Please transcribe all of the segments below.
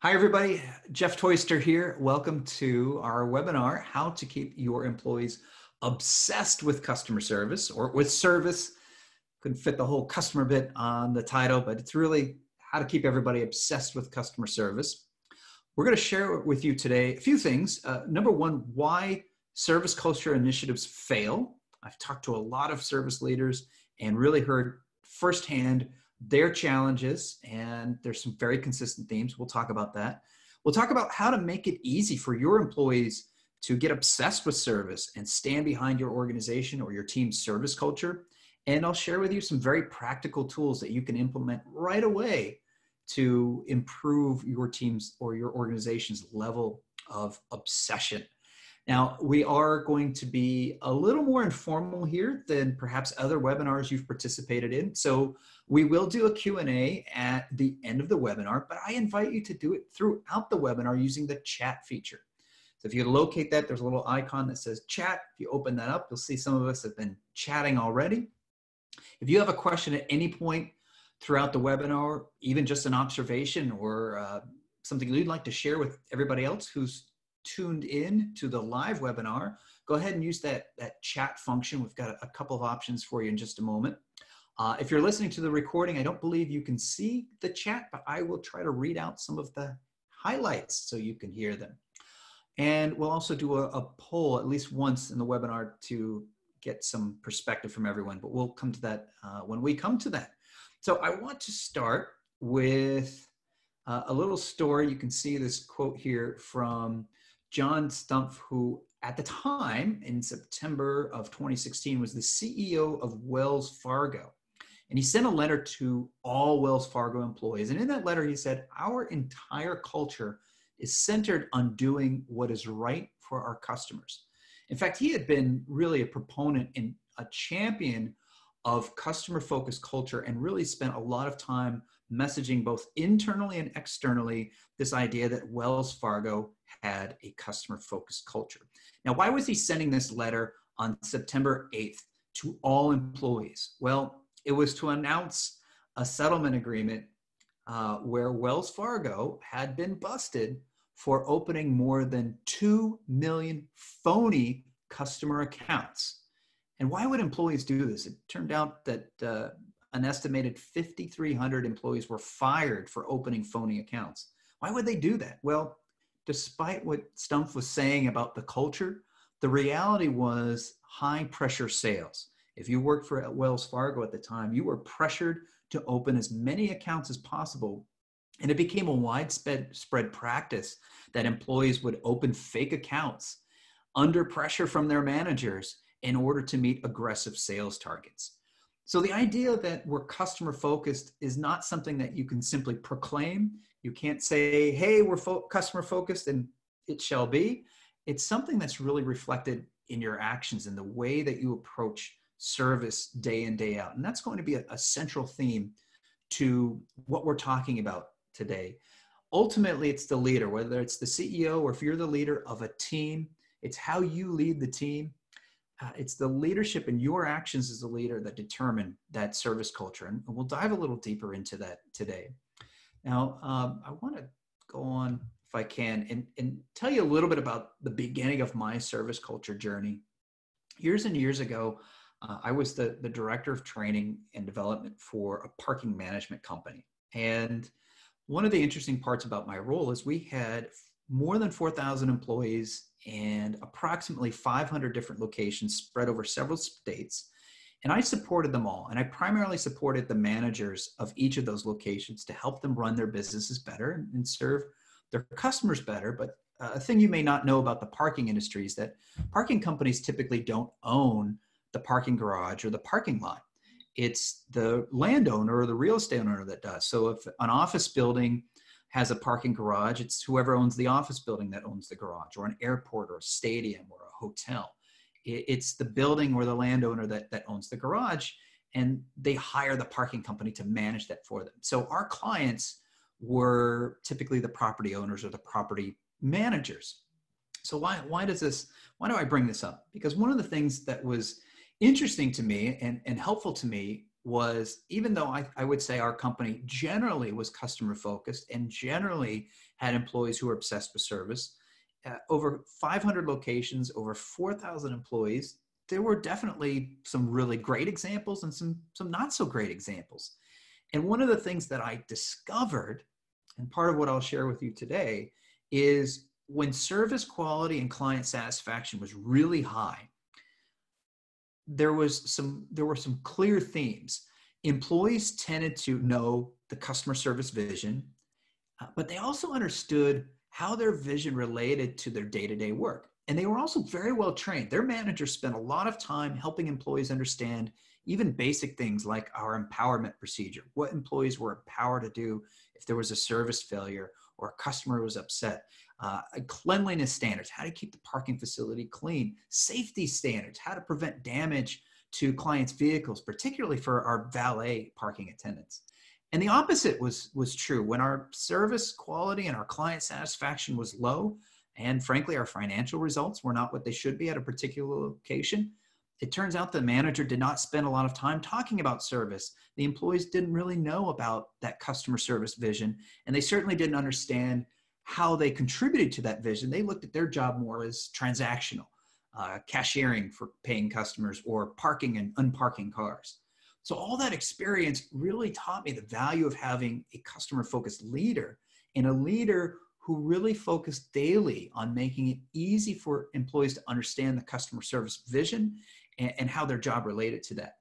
Hi, everybody. Jeff Toyster here. Welcome to our webinar, How to Keep Your Employees Obsessed with Customer Service or with Service. Couldn't fit the whole customer bit on the title, but it's really how to keep everybody obsessed with customer service. We're going to share with you today a few things. Number one, why service culture initiatives fail. I've talked to a lot of service leaders and really heard firsthand their challenges, and there's some very consistent themes. We'll talk about that. We'll talk about how to make it easy for your employees to get obsessed with service and stand behind your organization or your team's service culture. And I'll share with you some very practical tools that you can implement right away to improve your team's or your organization's level of obsession. Now, we are going to be a little more informal here than perhaps other webinars you've participated in. So we will do a Q&A at the end of the webinar, but I invite you to do it throughout the webinar using the chat feature. So if you locate that, there's a little icon that says chat. If you open that up, you'll see some of us have been chatting already. If you have a question at any point throughout the webinar, even just an observation or something you'd like to share with everybody else who's tuned in to the live webinar, go ahead and use that chat function. We've got a couple of options for you in just a moment. If you're listening to the recording, I don't believe you can see the chat, but I will try to read out some of the highlights so you can hear them. And we'll also do a poll at least once in the webinar to get some perspective from everyone, but we'll come to that when we come to that. So I want to start with a little story. You can see this quote here from John Stumpf, who at the time in September of 2016 was the CEO of Wells Fargo. And he sent a letter to all Wells Fargo employees. And in that letter, he said, our entire culture is centered on doing what is right for our customers. In fact, he had been really a proponent and a champion of customer-focused culture and really spent a lot of time messaging both internally and externally this idea that Wells Fargo had a customer-focused culture. Now, why was he sending this letter on September 8th to all employees? Well, it was to announce a settlement agreement where Wells Fargo had been busted for opening more than 2 million phony customer accounts. And why would employees do this? It turned out that an estimated 5,300 employees were fired for opening phony accounts. Why would they do that? Well, despite what Stumpf was saying about the culture, the reality was high pressure sales. If you worked for Wells Fargo at the time, you were pressured to open as many accounts as possible. And it became a widespread practice that employees would open fake accounts under pressure from their managers in order to meet aggressive sales targets. So the idea that we're customer focused is not something that you can simply proclaim. You can't say, hey, we're customer focused and it shall be. It's something that's really reflected in your actions and the way that you approach service day in, day out. And that's going to be a central theme to what we're talking about today. Ultimately, it's the leader, whether it's the CEO or if you're the leader of a team, it's how you lead the team. It's the leadership and your actions as a leader that determine that service culture. And we'll dive a little deeper into that today. Now, I want to go on, if I can, and tell you a little bit about the beginning of my service culture journey. Years and years ago, I was the director of training and development for a parking management company. And one of the interesting parts about my role is we had more than 4,000 employees and approximately 500 different locations spread over several states. And I supported them all. And I primarily supported the managers of each of those locations to help them run their businesses better and serve their customers better. But a thing you may not know about the parking industry is that parking companies typically don't own the parking garage or the parking lot. It's the landowner or the real estate owner that does. So if an office building has a parking garage, it's whoever owns the office building that owns the garage, or an airport or a stadium or a hotel. It's the building or the landowner that owns the garage, and they hire the parking company to manage that for them. So our clients were typically the property owners or the property managers. So why do I bring this up? Because one of the things that was interesting to me and helpful to me was, even though I would say our company generally was customer focused and generally had employees who were obsessed with service, over 500 locations, over 4,000 employees, there were definitely some really great examples and some not so great examples. And one of the things that I discovered, and part of what I'll share with you today, is when service quality and client satisfaction was really high, there were some clear themes. Employees tended to know the customer service vision, but they also understood how their vision related to their day-to-day work. And they were also very well trained. Their managers spent a lot of time helping employees understand even basic things like our empowerment procedure, what employees were empowered to do if there was a service failure or a customer was upset, cleanliness standards, how to keep the parking facility clean, safety standards, how to prevent damage to clients' vehicles, particularly for our valet parking attendants. And the opposite was true. When our service quality and our client satisfaction was low, and frankly, our financial results were not what they should be at a particular location, it turns out the manager did not spend a lot of time talking about service. The employees didn't really know about that customer service vision, and they certainly didn't understand how they contributed to that vision. They looked at their job more as transactional, cashiering for paying customers or parking and unparking cars. So all that experience really taught me the value of having a customer-focused leader, and a leader who really focused daily on making it easy for employees to understand the customer service vision and how their job related to that.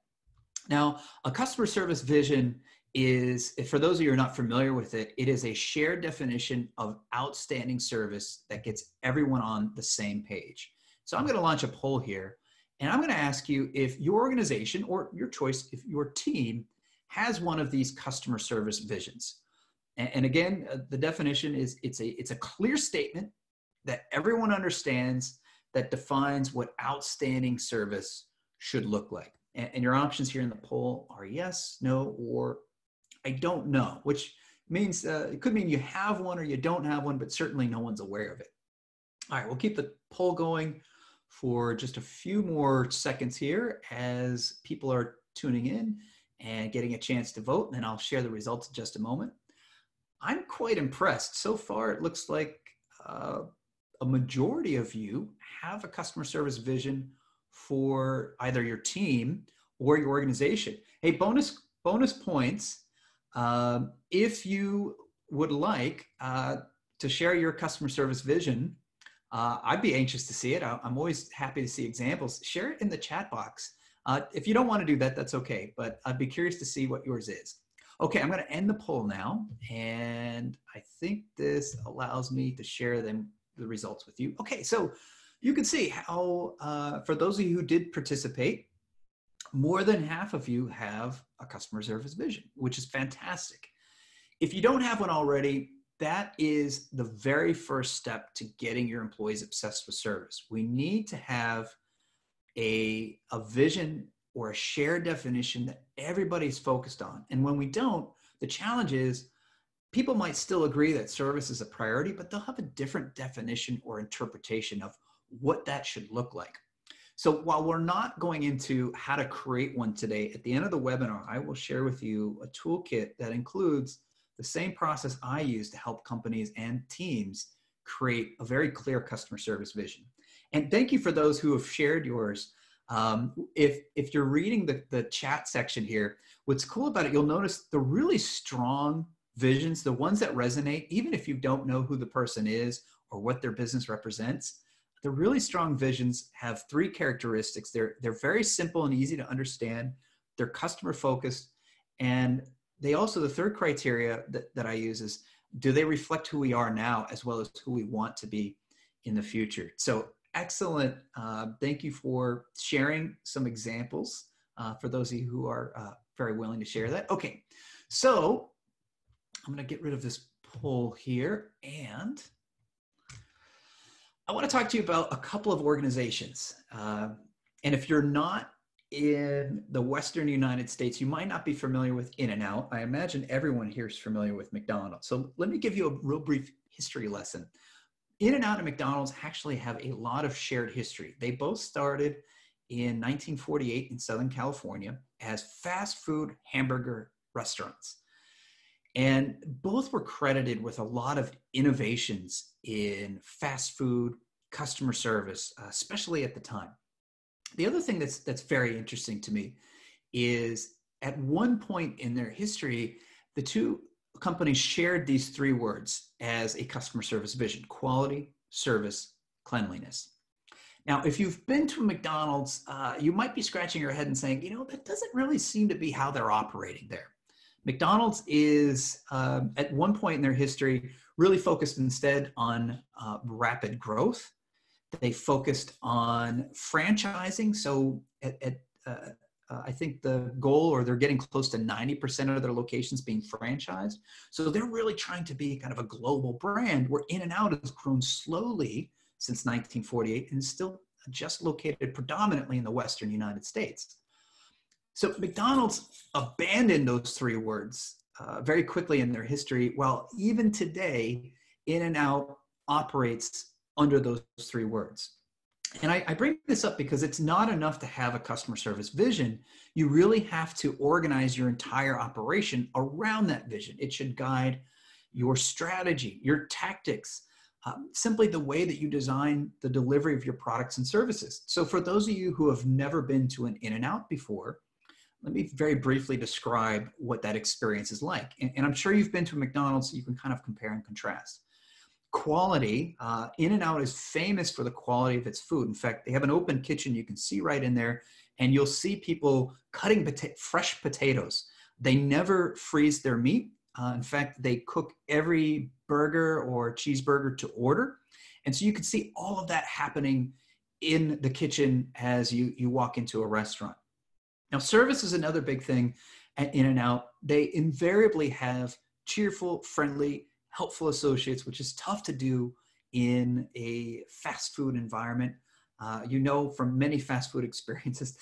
Now, a customer service vision is, for those of you who are not familiar with it, it is a shared definition of outstanding service that gets everyone on the same page. So I'm going to launch a poll here, and I'm going to ask you if your organization, or your choice, if your team has one of these customer service visions. And again, the definition is it's a clear statement that everyone understands that defines what outstanding service should look like. And your options here in the poll are yes, no, or I don't know, which means it could mean you have one or you don't have one, but certainly no one's aware of it. All right, we'll keep the poll going for just a few more seconds here as people are tuning in and getting a chance to vote, and then I'll share the results in just a moment. I'm quite impressed. So far, it looks like a majority of you have a customer service vision for either your team or your organization. Hey, bonus points. If you would like to share your customer service vision, I'd be anxious to see it. I'm always happy to see examples. Share it in the chat box. If you don't want to do that, that's okay, but I'd be curious to see what yours is. Okay, I'm going to end the poll now, and I think this allows me to share the results with you. Okay, so you can see how, for those of you who did participate, more than half of you have a customer service vision, which is fantastic. If you don't have one already, that is the very first step to getting your employees obsessed with service. We need to have a vision or a shared definition that everybody's focused on. And when we don't, the challenge is people might still agree that service is a priority, but they'll have a different definition or interpretation of what that should look like. So while we're not going into how to create one today, at the end of the webinar, I will share with you a toolkit that includes the same process I use to help companies and teams create a very clear customer service vision. And thank you for those who have shared yours. If you're reading the chat section here, what's cool about it, you'll notice the really strong visions, the ones that resonate, even if you don't know who the person is or what their business represents, the really strong visions have three characteristics. They're very simple and easy to understand. They're customer focused. And they also, the third criteria that I use is, do they reflect who we are now as well as who we want to be in the future? So excellent. Thank you for sharing some examples for those of you who are very willing to share that. Okay, so I'm going to get rid of this poll here, and I want to talk to you about a couple of organizations. And if you're not in the Western United States, you might not be familiar with InNOut. I imagine everyone here is familiar with McDonald's. So let me give you a real brief history lesson. InNOut and McDonald's actually have a lot of shared history. They both started in 1948 in Southern California as fast food hamburger restaurants. And both were credited with a lot of innovations in fast food customer service, especially at the time. The other thing that's very interesting to me is at one point in their history, the two companies shared these three words as a customer service vision: quality, service, cleanliness. Now, if you've been to a McDonald's, you might be scratching your head and saying, that doesn't really seem to be how they're operating there. McDonald's is, at one point in their history, really focused instead on rapid growth. They focused on franchising. So I think the goal, or they're getting close to 90% of their locations being franchised. So they're really trying to be kind of a global brand, where InNOut has grown slowly since 1948 and is still just located predominantly in the Western United States. So McDonald's abandoned those three words very quickly in their history, while even today, InNOut operates under those three words. And I bring this up because it's not enough to have a customer service vision. You really have to organize your entire operation around that vision. It should guide your strategy, your tactics, simply the way that you design the delivery of your products and services. So for those of you who have never been to an InNOut before, let me very briefly describe what that experience is like. And I'm sure you've been to a McDonald's, so you can kind of compare and contrast. Quality, InNOut is famous for the quality of its food. In fact, they have an open kitchen you can see right in there, and you'll see people cutting fresh potatoes. They never freeze their meat. In fact, they cook every burger or cheeseburger to order. And so you can see all of that happening in the kitchen as you walk into a restaurant. Now, service is another big thing at InNOut. They invariably have cheerful, friendly, helpful associates, which is tough to do in a fast food environment. From many fast food experiences,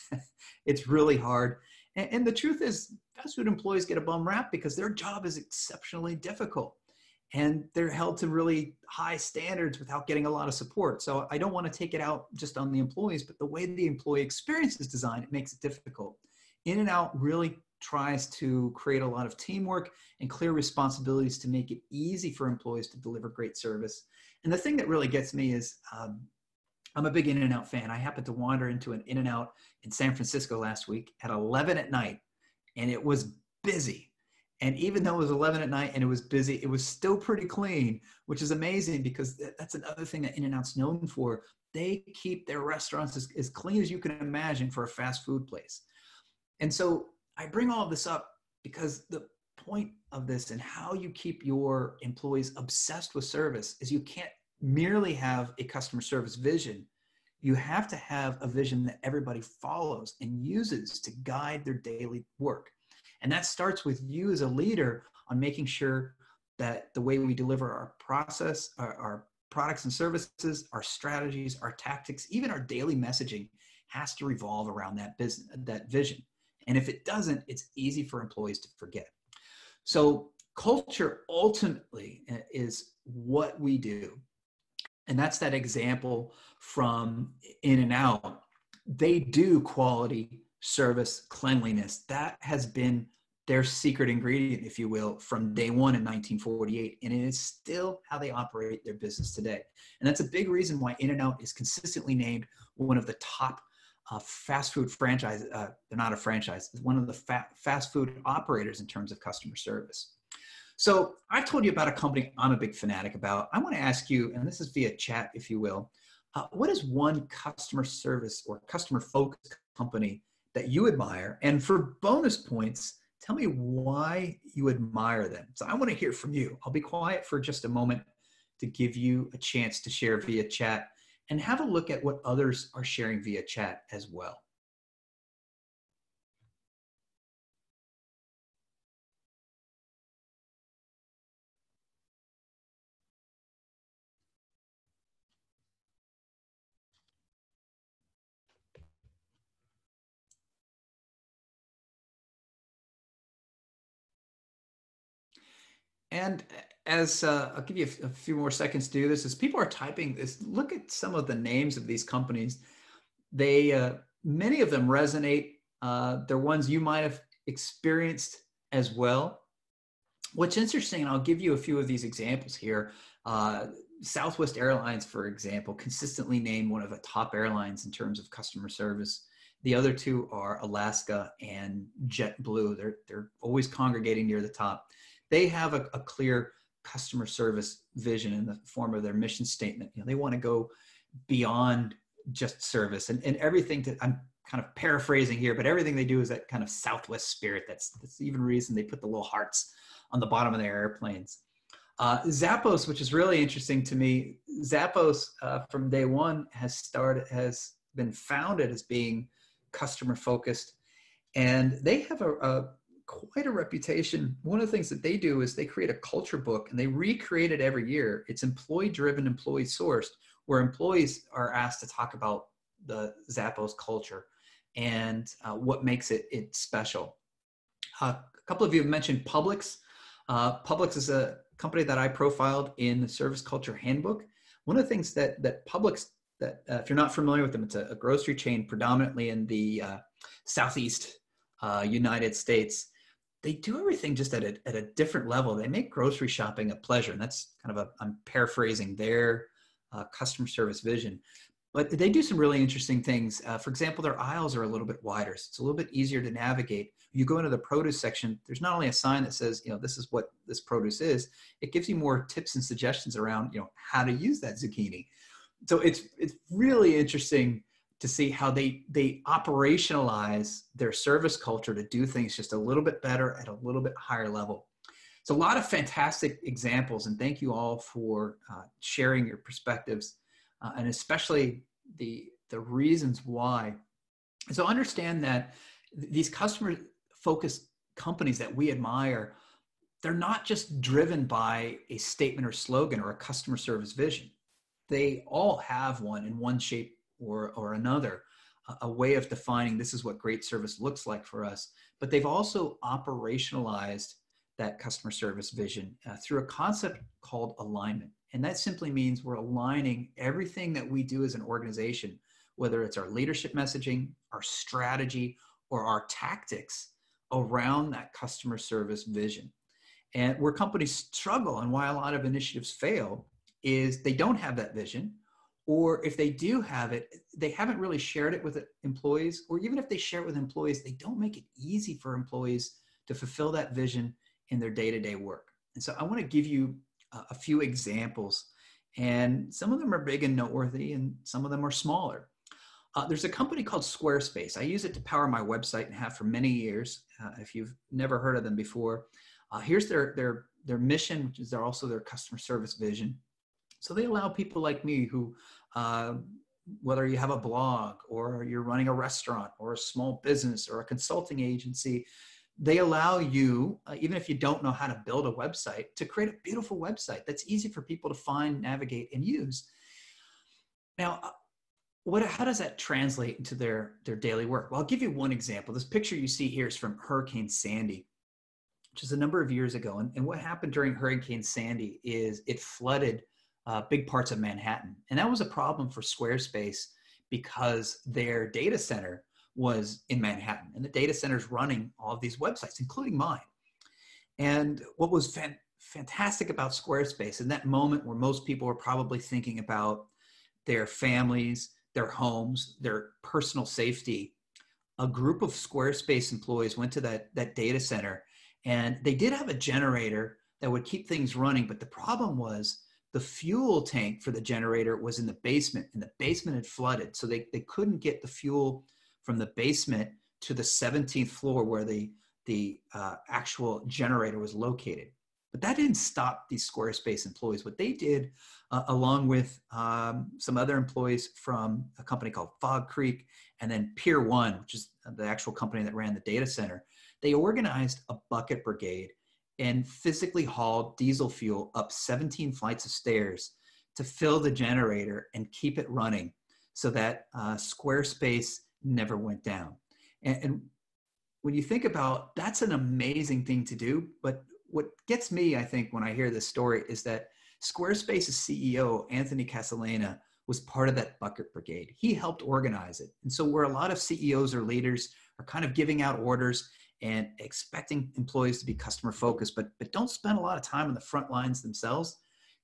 it's really hard. And the truth is, fast food employees get a bum rap because their job is exceptionally difficult. And they're held to really high standards without getting a lot of support. So I don't want to take it out just on the employees, but the way the employee experience is designed, it makes it difficult. InNOut really tries to create a lot of teamwork and clear responsibilities to make it easy for employees to deliver great service. And the thing that really gets me is I'm a big InNOut fan. I happened to wander into an InNOut in San Francisco last week at 11 at night, and it was busy. And even though it was 11 at night and it was busy, it was still pretty clean, which is amazing because that's another thing that InNOut's known for. They keep their restaurants as clean as you can imagine for a fast food place. And so I bring all of this up because the point of this and how you keep your employees obsessed with service is you can't merely have a customer service vision. You have to have a vision that everybody follows and uses to guide their daily work. And that starts with you as a leader on making sure that the way we deliver our process, our products and services, our strategies, our tactics, even our daily messaging has to revolve around that vision. And if it doesn't, it's easy for employees to forget. So culture ultimately is what we do. And that's that example from InNOut. They do quality, service, cleanliness. That has been their secret ingredient, if you will, from day one in 1948. And it is still how they operate their business today. And that's a big reason why InNOut is consistently named one of the top fast food franchise. They're not a franchise. It's one of the fast food operators in terms of customer service. So I've told you about a company I'm a big fanatic about. I want to ask you, and this is via chat, if you will, what is one customer service or customer focused company that you admire? And for bonus points, tell me why you admire them. So I want to hear from you. I'll be quiet for just a moment to give you a chance to share via chat and have a look at what others are sharing via chat as well. And as I'll give you a few more seconds to do this, as people are typing this, look at some of the names of these companies. They many of them resonate. They're ones you might have experienced as well. What's interesting, and I'll give you a few of these examples here. Southwest Airlines, for example, consistently named one of the top airlines in terms of customer service. The other two are Alaska and JetBlue. They're always congregating near the top. They have a clear customer service vision in the form of their mission statement. They want to go beyond just service, and everything I'm kind of paraphrasing here, but everything they do is that kind of Southwest spirit. That's even reason they put the little hearts on the bottom of their airplanes. Zappos, which is really interesting to me, Zappos from day one has been founded as being customer focused, and they have quite a reputation. One of the things that they do is they create a culture book, and they recreate it every year. It's employee driven, employee sourced, where employees are asked to talk about the Zappos culture and what makes it special. A couple of you have mentioned Publix. Publix is a company that I profiled in the Service Culture Handbook. One of the things that Publix, if you're not familiar with them, it's a grocery chain predominantly in the Southeast United States. They do everything just at a different level. They make grocery shopping a pleasure, and that's kind of I'm paraphrasing their customer service vision. But they do some really interesting things. For example, their aisles are a little bit wider, so it's a little bit easier to navigate. You go into the produce section, there's not only a sign that says, this is what this produce is, it gives you more tips and suggestions around, how to use that zucchini. So it's really interesting to see how they operationalize their service culture to do things just a little bit better at a little bit higher level. It's a lot of fantastic examples, and thank you all for sharing your perspectives. And especially the reasons why. So understand that these customer-focused companies that we admire, they're not just driven by a statement or slogan or a customer service vision. They all have one in one shape or another, a way of defining this is what great service looks like for us. But they've also operationalized that customer service vision through a concept called alignment. And that simply means we're aligning everything that we do as an organization, whether it's our leadership messaging, our strategy, or our tactics around that customer service vision. And where companies struggle and why a lot of initiatives fail is they don't have that vision, or if they do have it, they haven't really shared it with employees, or even if they share it with employees, they don't make it easy for employees to fulfill that vision in their day-to-day work. And so I want to give you a few examples, and some of them are big and noteworthy, and some of them are smaller. There's a company called Squarespace. I use it to power my website and have for many years. If you've never heard of them before, here's their mission, which is also their customer service vision. So they allow people like me who, whether you have a blog or you're running a restaurant or a small business or a consulting agency, they allow you, even if you don't know how to build a website, to create a beautiful website that's easy for people to find, navigate, and use. Now, how does that translate into their daily work? Well, I'll give you one example. This picture you see here is from Hurricane Sandy, which is a number of years ago. And what happened during Hurricane Sandy is it flooded big parts of Manhattan. And that was a problem for Squarespace because their data center was in Manhattan, and the data center is running all of these websites, including mine. And what was fantastic about Squarespace in that moment where most people were probably thinking about their families, their homes, their personal safety, a group of Squarespace employees went to that data center, and they did have a generator that would keep things running. But the problem was the fuel tank for the generator was in the basement, and the basement had flooded. So they couldn't get the fuel from the basement to the 17th floor where the actual generator was located. But that didn't stop these Squarespace employees. What they did, along with some other employees from a company called Fog Creek, and then Pier 1, which is the actual company that ran the data center, they organized a bucket brigade and physically hauled diesel fuel up 17 flights of stairs to fill the generator and keep it running so that Squarespace never went down. And when you think about, that's an amazing thing to do. But what gets me, I think, when I hear this story is that Squarespace's CEO, Anthony Casalena, was part of that bucket brigade. He helped organize it. And so where a lot of CEOs or leaders are kind of giving out orders and expecting employees to be customer focused, but don't spend a lot of time on the front lines themselves,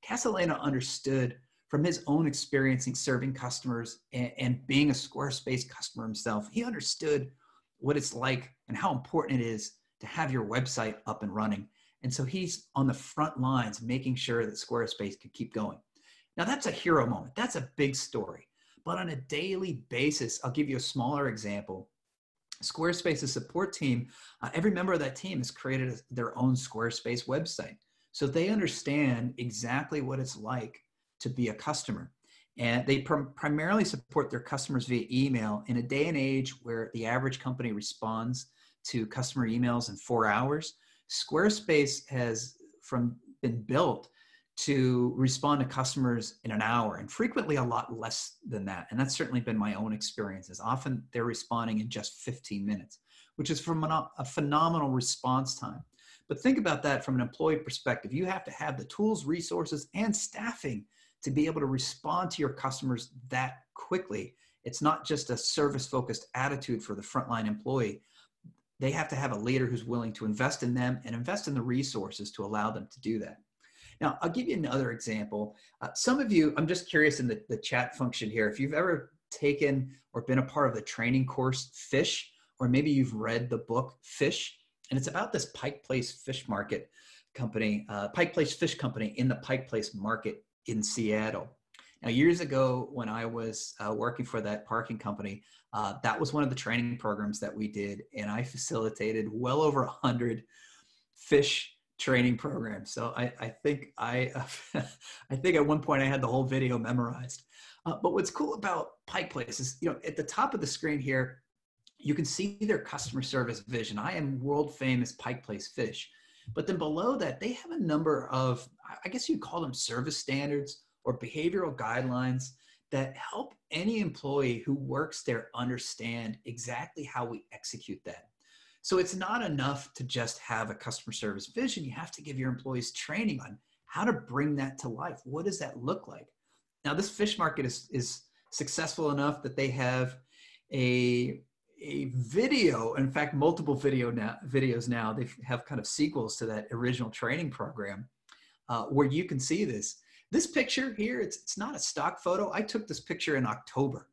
Castellano understood from his own experience in serving customers and being a Squarespace customer himself. He understood what it's like and how important it is to have your website up and running. And so he's on the front lines, making sure that Squarespace could keep going. Now that's a hero moment. That's a big story. But on a daily basis, I'll give you a smaller example. Squarespace's support team, every member of that team has created their own Squarespace website. So they understand exactly what it's like to be a customer. And they primarily support their customers via email in a day and age where the average company responds to customer emails in 4 hours. Squarespace has been built to respond to customers in an hour, and frequently a lot less than that. And that's certainly been my own experiences. Often they're responding in just 15 minutes, which is from a phenomenal response time. But think about that from an employee perspective. You have to have the tools, resources, and staffing to be able to respond to your customers that quickly. It's not just a service-focused attitude for the frontline employee. They have to have a leader who's willing to invest in them and invest in the resources to allow them to do that. Now, I'll give you another example. Some of you, I'm just curious in the chat function here, if you've ever taken or been a part of the training course Fish, or maybe you've read the book Fish, and it's about this Pike Place Fish Market company, Pike Place Fish Company in the Pike Place Market in Seattle. Now, years ago, when I was working for that parking company, that was one of the training programs that we did, and I facilitated well over 100 fish training programs. So I think I think at one point I had the whole video memorized. But what's cool about Pike Place is, at the top of the screen here, you can see their customer service vision. I am world famous Pike Place Fish. But then below that, they have a number of, I guess you'd call them service standards or behavioral guidelines that help any employee who works there understand exactly how we execute that. So it's not enough to just have a customer service vision. You have to give your employees training on how to bring that to life. What does that look like? Now, this fish market is successful enough that they have a video, in fact, multiple videos now. They have kind of sequels to that original training program where you can see this. This picture here, it's not a stock photo. I took this picture in October,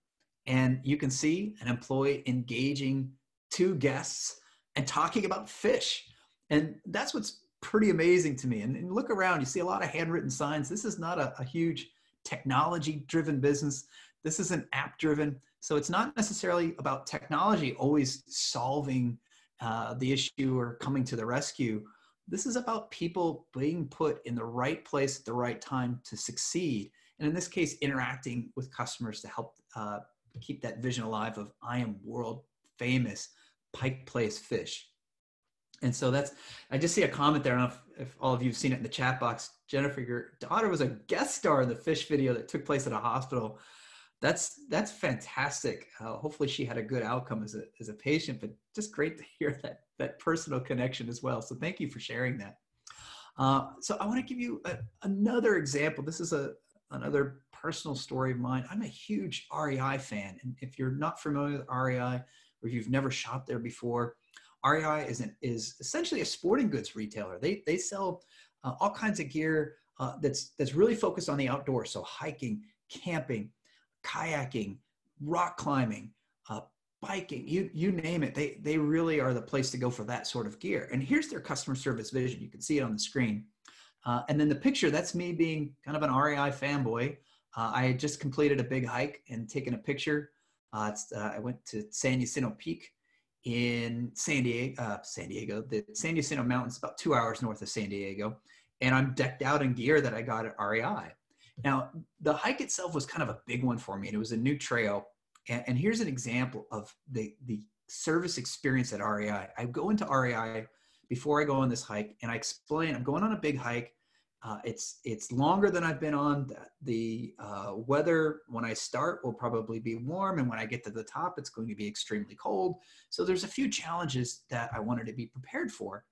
and you can see an employee engaging 2 guests and talking about fish. And that's what's pretty amazing to me. And look around, you see a lot of handwritten signs. This is not a huge technology-driven business. This is an app-driven. So it's not necessarily about technology always solving the issue or coming to the rescue. This is about people being put in the right place at the right time to succeed. And in this case, interacting with customers to help keep that vision alive of, I am world famous Pike Place Fish. And so I just see a comment there. I don't know if all of you have seen it in the chat box. Jennifer, your daughter was a guest star in the fish video that took place at a hospital. That's fantastic. Hopefully she had a good outcome as a patient, but just great to hear that personal connection as well. So thank you for sharing that. So I want to give you another example. This is another personal story of mine. I'm a huge REI fan. And if you're not familiar with REI, or if you've never shopped there before, REI is essentially a sporting goods retailer. They sell all kinds of gear that's really focused on the outdoors. So hiking, camping, kayaking, rock climbing, biking, you name it. They really are the place to go for that sort of gear. And here's their customer service vision. You can see it on the screen. And then the picture, that's me being kind of an REI fanboy. I had just completed a big hike and taken a picture. I went to San Jacinto Peak in San Diego, the San Jacinto Mountains, about 2 hours north of San Diego. And I'm decked out in gear that I got at REI. Now, the hike itself was kind of a big one for me, and it was a new trail. And here's an example of the service experience at REI. I go into REI before I go on this hike, and I explain, I'm going on a big hike. It's longer than I've been on. The weather when I start will probably be warm, and when I get to the top, it's going to be extremely cold. So there's a few challenges that I wanted to be prepared for.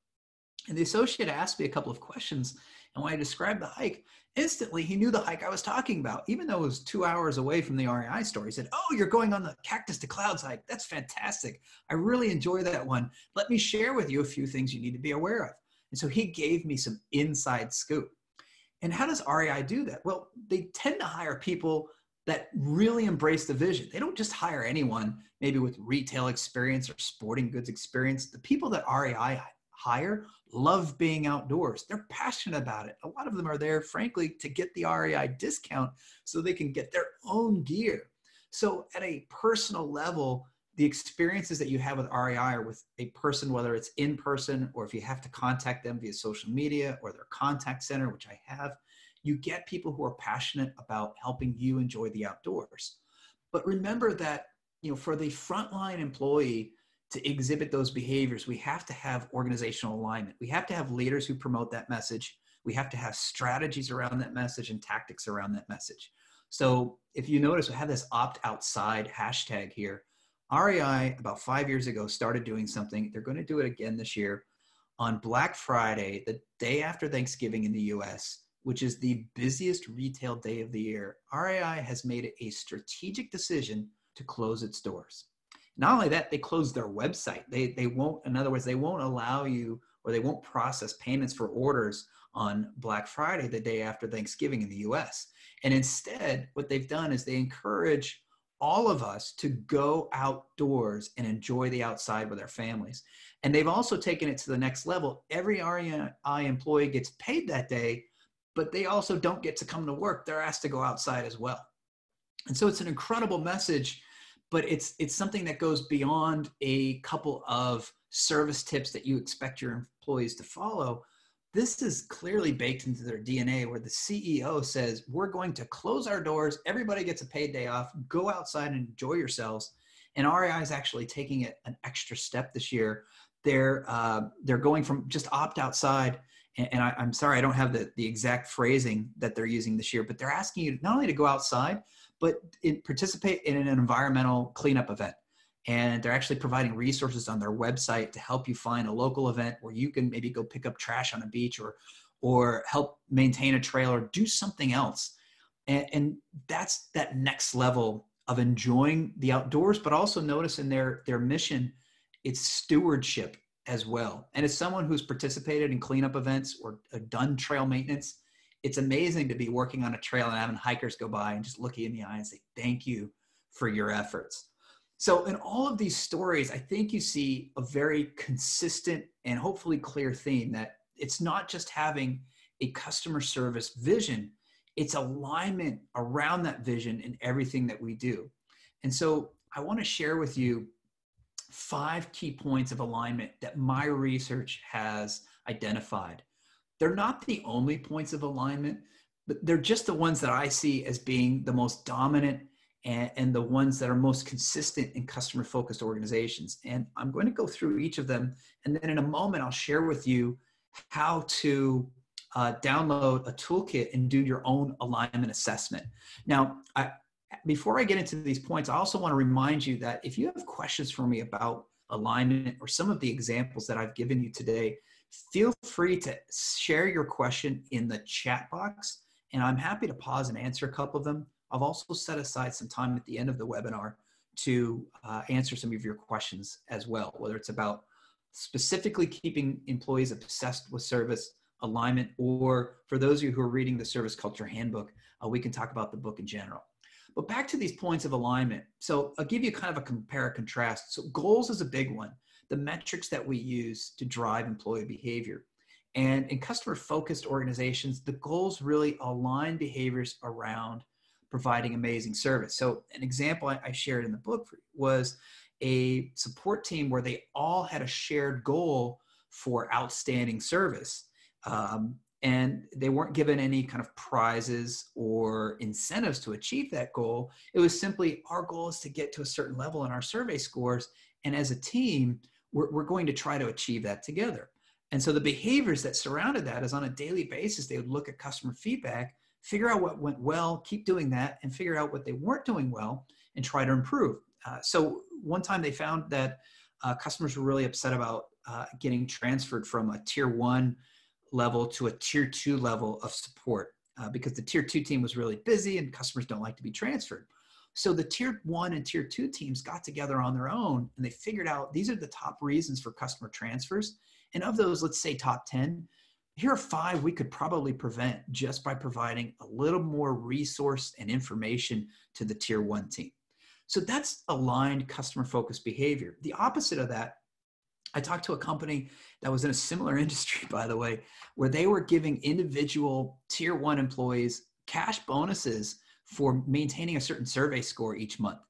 And the associate asked me a couple of questions, and when I described the hike, Instantly, he knew the hike I was talking about, even though it was 2 hours away from the REI store. He said, "Oh, you're going on the Cactus to Clouds hike. That's fantastic. I really enjoy that one. Let me share with you a few things you need to be aware of." And so he gave me some inside scoop. And how does REI do that? Well, they tend to hire people that really embrace the vision. They don't just hire anyone, maybe with retail experience or sporting goods experience. The people that REI hire love being outdoors. They're passionate about it. A lot of them are there, frankly, to get the REI discount so they can get their own gear. So at a personal level, the experiences that you have with REI are with a person, whether it's in person or if you have to contact them via social media or their contact center, which I have, you get people who are passionate about helping you enjoy the outdoors. But remember that, for the frontline employee to exhibit those behaviors, we have to have organizational alignment. We have to have leaders who promote that message. We have to have strategies around that message and tactics around that message. So if you notice, we have this opt outside hashtag here. REI, about 5 years ago, started doing something. They're going to do it again this year on Black Friday, the day after Thanksgiving in the US, which is the busiest retail day of the year. REI has made a strategic decision to close its doors. Not only that, they closed their website. They won't, in other words, they won't allow you, or they won't process payments for orders on Black Friday, the day after Thanksgiving in the US. And instead, what they've done is they encourage all of us to go outdoors and enjoy the outside with our families. And they've also taken it to the next level. Every REI employee gets paid that day, but they also don't get to come to work. They're asked to go outside as well. And so it's an incredible message, but it's something that goes beyond a couple of service tips that you expect your employees to follow. This is clearly baked into their DNA, where the CEO says, we're going to close our doors. Everybody gets a paid day off. Go outside and enjoy yourselves. And REI is actually taking it an extra step this year. They're going from just opt outside. And I'm sorry, I don't have the exact phrasing that they're using this year, but they're asking you not only to go outside, but participate in an environmental cleanup event. And they're actually providing resources on their website to help you find a local event where you can maybe go pick up trash on a beach or help maintain a trail or do something else. And that's that next level of enjoying the outdoors, but also notice in their mission, it's stewardship as well. And as someone who's participated in cleanup events or done trail maintenance, it's amazing to be working on a trail and having hikers go by and just look you in the eye and say, thank you for your efforts. So in all of these stories, I think you see a very consistent and hopefully clear theme that it's not just having a customer service vision, it's alignment around that vision in everything that we do. And so I want to share with you 5 key points of alignment that my research has identified. They're not the only points of alignment, but they're just the ones that I see as being the most dominant and the ones that are most consistent in customer-focused organizations. And I'm going to go through each of them. And then in a moment, I'll share with you how to download a toolkit and do your own alignment assessment. Now, before I get into these points, I also want to remind you that if you have questions for me about alignment or some of the examples that I've given you today, feel free to share your question in the chat box, and I'm happy to pause and answer a couple of them. I've also set aside some time at the end of the webinar to answer some of your questions as well, whether it's about specifically keeping employees obsessed with service alignment, or for those of you who are reading the Service Culture Handbook, we can talk about the book in general. But back to these points of alignment. So I'll give you kind of a compare and contrast. So goals is a big one, the metrics that we use to drive employee behavior. And in customer-focused organizations, the goals really align behaviors around providing amazing service. So an example I shared in the book was a support team where they all had a shared goal for outstanding service. And they weren't given any kind of prizes or incentives to achieve that goal. It was simply, our goal is to get to a certain level in our survey scores. And as a team, we're going to try to achieve that together. And so the behaviors that surrounded that is on a daily basis, they would look at customer feedback, figure out what went well, keep doing that, and figure out what they weren't doing well and try to improve. So one time they found that customers were really upset about getting transferred from a tier 1 level to a tier 2 level of support. because the tier 2 team was really busy and customers don't like to be transferred. So the tier 1 and tier 2 teams got together on their own and they figured out these are the top reasons for customer transfers. And of those, let's say top 10, here are 5 we could probably prevent just by providing a little more resource and information to the tier 1 team. So that's aligned customer-focused behavior. The opposite of that, I talked to a company that was in a similar industry, by the way, where they were giving individual tier 1 employees cash bonuses for maintaining a certain survey score each month.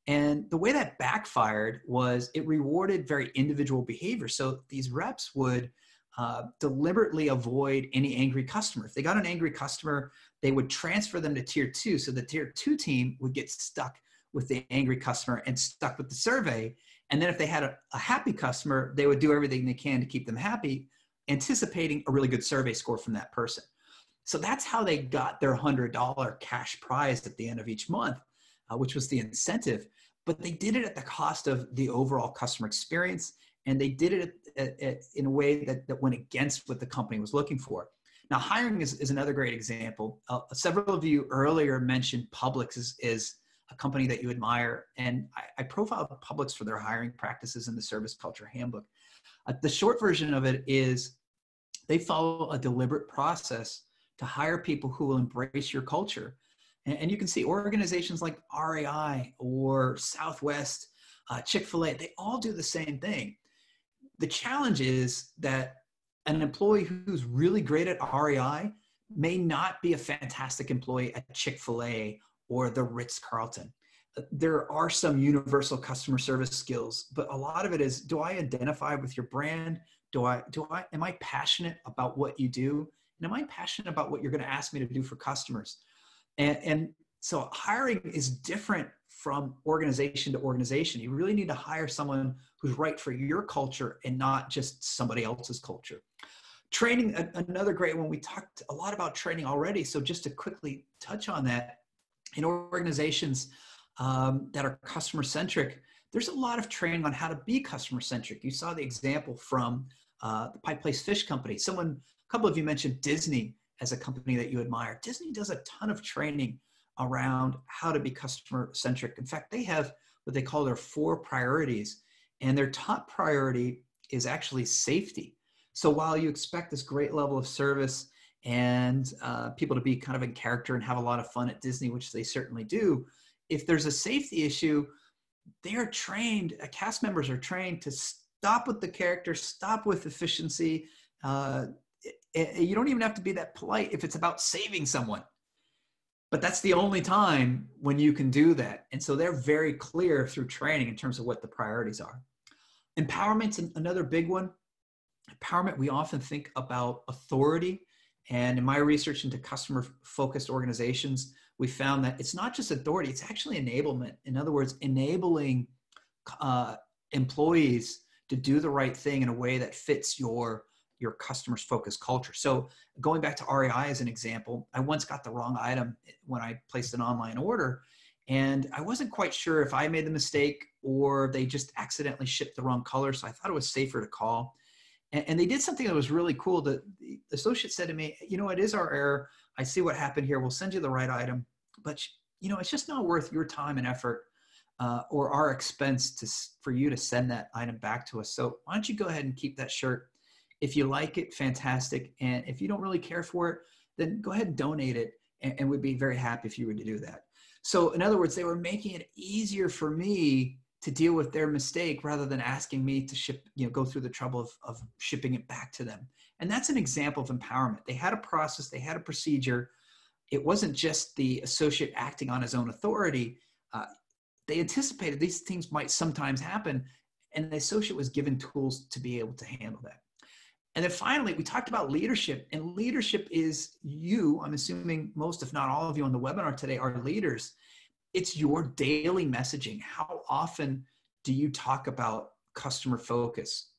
And the way that backfired was it rewarded very individual behavior. So these reps would deliberately avoid any angry customer. If they got an angry customer, they would transfer them to tier 2. So the tier 2 team would get stuck with the angry customer and stuck with the survey. And then if they had a happy customer, they would do everything they can to keep them happy, anticipating a really good survey score from that person. So that's how they got their $100 cash prize at the end of each month, which was the incentive. But they did it at the cost of the overall customer experience. And they did it in a way that went against what the company was looking for. Now, hiring is another great example. Several of you earlier mentioned Publix is a company that you admire. And I profiled Publix for their hiring practices in the Service Culture Handbook. The short version of it is they follow a deliberate process to hire people who will embrace your culture. And you can see organizations like REI or Southwest, Chick-fil-A, they all do the same thing. The challenge is that an employee who's really great at REI may not be a fantastic employee at Chick-fil-A or the Ritz-Carlton. There are some universal customer service skills, but a lot of it is, do I identify with your brand? Am I passionate about what you do? And am I passionate about what you're going to ask me to do for customers? And so hiring is different from organization to organization. You really need to hire someone who's right for your culture and not just somebody else's culture. Training, another great one. We talked a lot about training already. So just to quickly touch on that, in organizations that are customer-centric, there's a lot of training on how to be customer-centric. You saw the example from the Pike Fish Company. A couple of you mentioned Disney as a company that you admire. Disney does a ton of training around how to be customer-centric. In fact, they have what they call their 4 priorities, and their top priority is actually safety. So while you expect this great level of service and people to be kind of in character and have a lot of fun at Disney, which they certainly do, if there's a safety issue, they are trained, cast members are trained to stop with the character, stop with efficiency. You don't even have to be that polite if it's about saving someone. But that's the only time when you can do that. And so they're very clear through training in terms of what the priorities are. Empowerment's another big one. Empowerment, we often think about authority. And in my research into customer-focused organizations, we found that it's not just authority, it's actually enablement. In other words, enabling employees to do the right thing in a way that fits your customer's focused culture. So going back to REI as an example, I once got the wrong item when I placed an online order, and I wasn't quite sure if I made the mistake or they just accidentally shipped the wrong color. So I thought it was safer to call. And they did something that was really cool. The associate said to me, it is our error. I see what happened here. We'll send you the right item, but it's just not worth your time and effort or our expense for you to send that item back to us. So why don't you go ahead and keep that shirt? If you like it, fantastic. And if you don't really care for it, then go ahead and donate it. And we'd be very happy if you were to do that. So in other words, they were making it easier for me to deal with their mistake rather than asking me to go through the trouble of shipping it back to them. And that's an example of empowerment. They had a process, they had a procedure. It wasn't just the associate acting on his own authority. They anticipated these things might sometimes happen, and the associate was given tools to be able to handle that. And then finally, we talked about leadership, and leadership is you. I'm assuming most, if not all of you on the webinar today are leaders. It's your daily messaging. How often do you talk about customer focus?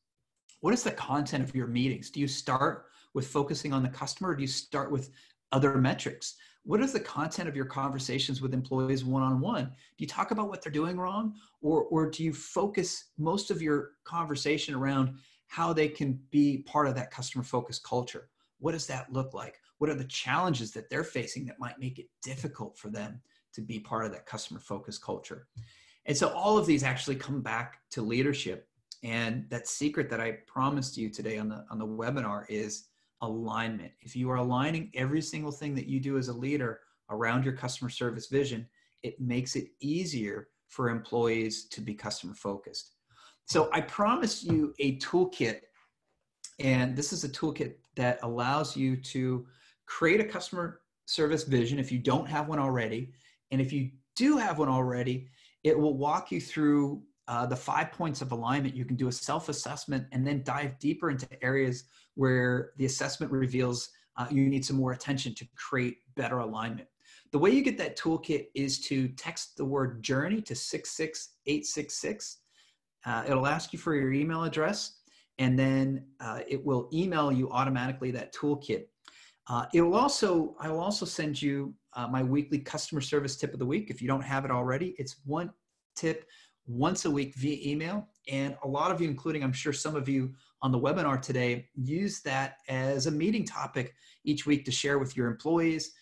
What is the content of your meetings? Do you start with focusing on the customer, or do you start with other metrics? What is the content of your conversations with employees one-on-one? Do you talk about what they're doing wrong, or do you focus most of your conversation around how they can be part of that customer focused culture? What does that look like? What are the challenges that they're facing that might make it difficult for them to be part of that customer-focused culture? And so all of these actually come back to leadership. And that secret that I promised you today on the webinar is alignment. If you are aligning every single thing that you do as a leader around your customer service vision, it makes it easier for employees to be customer focused. So I promised you a toolkit, and this is a toolkit that allows you to create a customer service vision if you don't have one already. And if you do have one already, it will walk you through the 5 points of alignment. You can do a self-assessment and then dive deeper into areas where the assessment reveals you need some more attention to create better alignment. The way you get that toolkit is to text the word journey to 66866. It'll ask you for your email address, and then it will email you automatically that toolkit. I'll also send you my weekly customer service tip of the week. If you don't have it already, it's one tip once a week via email. And a lot of you, including I'm sure some of you on the webinar today, use that as a meeting topic each week to share with your employees.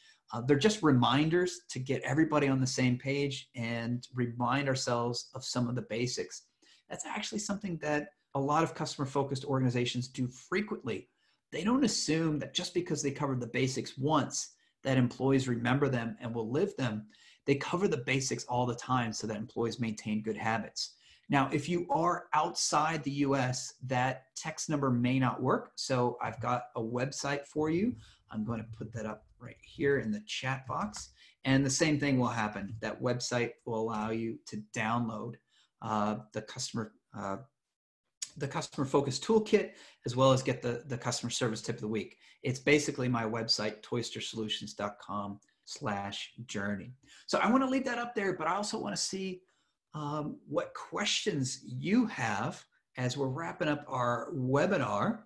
They're just reminders to get everybody on the same page and remind ourselves of some of the basics. That's actually something that a lot of customer-focused organizations do frequently. They don't assume that just because they covered the basics once, that employees remember them and will live them. They cover the basics all the time so that employees maintain good habits. Now, if you are outside the US, that text number may not work. So I've got a website for you. I'm going to put that up right here in the chat box. And the same thing will happen. That website will allow you to download the customer focused toolkit, as well as get the customer service tip of the week. It's basically my website, toystersolutions.com/journey. So I want to leave that up there, but I also want to see what questions you have as we're wrapping up our webinar.